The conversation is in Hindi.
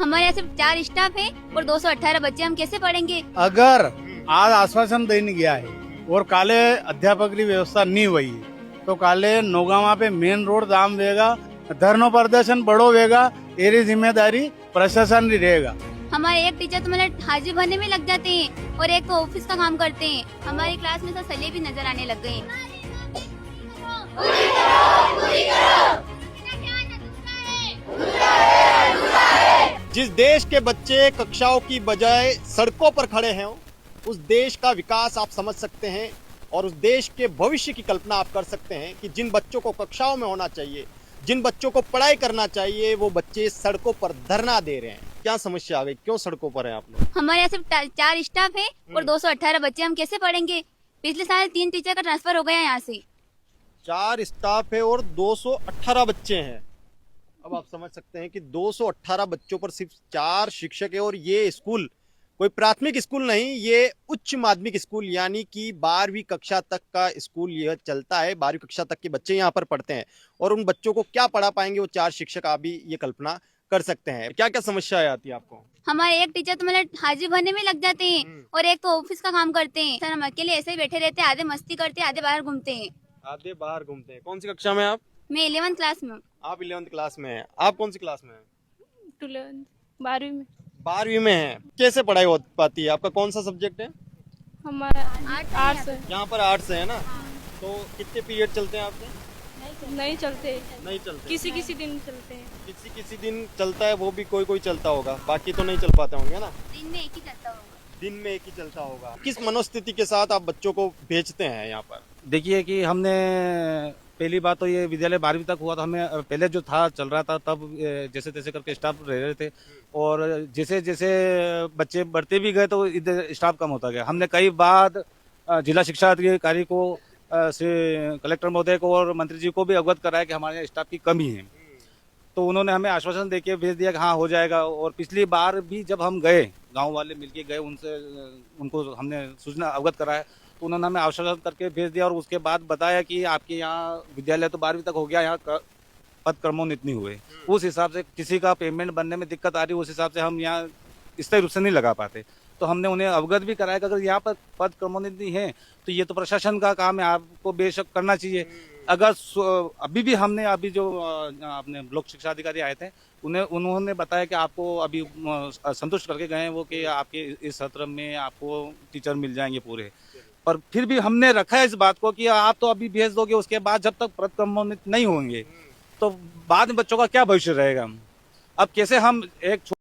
हमारे यहाँ सिर्फ 4 स्टाफ है और 218 बच्चे, हम कैसे पढ़ेंगे? अगर आज आश्वासन देने गया है और काले अध्यापक की व्यवस्था नहीं हुई तो काले नौगावा पे मेन रोड दाम वेगा, धरनो प्रदर्शन बड़ो वेगा, एरी जिम्मेदारी प्रशासन ही रहेगा। हमारे एक टीचर तो मतलब हाजिर भरने में लग जाते हैं और एक तो ऑफिस का काम करते हैं। हमारी क्लास में तो सले भी नजर आने लग गए हैं। जिस देश के बच्चे कक्षाओं की बजाय सड़कों पर खड़े हैं, उस देश का विकास आप समझ सकते हैं और उस देश के भविष्य की कल्पना आप कर सकते हैं कि जिन बच्चों को कक्षाओं में होना चाहिए, जिन बच्चों को पढ़ाई करना चाहिए, वो बच्चे सड़कों पर धरना दे रहे हैं। क्या समस्या आ गई, क्यों सड़कों पर हैं आप लोग? हमारे यहाँ सिर्फ 4 स्टाफ है और 218 बच्चे, हम कैसे पढ़ेंगे? पिछले साल 3 टीचर का ट्रांसफर हो गया यहाँ से। 4 स्टाफ है और 218 बच्चे हैं। अब आप समझ सकते हैं कि 218 बच्चों पर सिर्फ 4 शिक्षक है और ये स्कूल कोई प्राथमिक स्कूल नहीं, ये उच्च माध्यमिक स्कूल यानी कि 12वीं कक्षा तक का स्कूल यह चलता है। 12वीं कक्षा तक के बच्चे यहाँ पर पढ़ते हैं और उन बच्चों को क्या पढ़ा पाएंगे वो 4 शिक्षक, आप भी ये कल्पना कर सकते हैं। क्या क्या समस्याएं आती है आपको? हमारे एक टीचर तो मतलब हाजिर भरने में लग जाते हैं और एक तो ऑफिस का काम करते हैं। सर हम अकेले ऐसे ही बैठे रहते हैं, आधे मस्ती करते हैं, आधे बाहर घूमते हैं। आधे बाहर घूमते हैं। कौन सी कक्षा में आप? मैं 11th क्लास में हूँ। आप 11th क्लास में हैं। आप कौन सी क्लास में हैं? 12वीं में। 12वीं में हैं। कैसे पढ़ाई हो पाती है? आपका कौन सा सब्जेक्ट है? हमारा आर्ट्स है। यहाँ पर आर्ट्स है ना, तो कितने पीरियड चलते हैं आपके? नहीं चलते, नहीं चलते। किसी किसी दिन चलते हैं। किसी किसी दिन चलता है, वो भी कोई कोई चलता होगा, बाकी तो नहीं चल पाते होंगे ना। दिन में एक ही चलता होगा। दिन में एक ही चलता होगा। किस मनोस्थिति के साथ आप बच्चों को भेजते हैं यहाँ पर? देखिए कि हमने पहली बात तो ये विद्यालय 12वीं तक हुआ, तो हमें पहले जो था चल रहा था तब जैसे तैसे करके स्टाफ रह रहे थे और जैसे जैसे बच्चे बढ़ते भी गए तो इधर स्टाफ कम होता गया। हमने कई बार जिला शिक्षा अधिकारी को, श्री कलेक्टर महोदय को और मंत्री जी को भी अवगत कराया कि हमारे यहाँ स्टाफ की कमी है, तो उन्होंने हमें आश्वासन देके भेज दिया कि हाँ हो जाएगा। और पिछली बार भी जब हम गए, गांव वाले मिलके गए, उनको हमने सूचना अवगत कराया तो उन्होंने हमें आश्वासन करके भेज दिया और उसके बाद बताया कि आपके यहाँ विद्यालय तो 12वीं तक हो गया, यहाँ पद क्रमोन्नत नहीं हुए, उस हिसाब से किसी का पेमेंट बनने में दिक्कत आ रही, उस हिसाब से हम यहाँ स्थायी रूप से नहीं लगा पाते। तो हमने उन्हें अवगत भी कराया कि अगर यहाँ पर पद क्रमोन्नत नहीं है तो ये तो प्रशासन का काम है, आपको बेशक करना चाहिए। अगर अभी भी हमने अभी जो अपने ब्लॉक शिक्षा अधिकारी आए थे उन्होंने बताया कि आपको अभी संतुष्ट करके गए हैं वो कि आपके इस सत्र में आपको टीचर मिल जाएंगे पूरे, पर फिर भी हमने रखा है इस बात को कि आप तो अभी भेज दोगे, उसके बाद जब तक पद क्रमोन्नत नहीं होंगे तो बाद में बच्चों का क्या भविष्य रहेगा। अब कैसे हम एक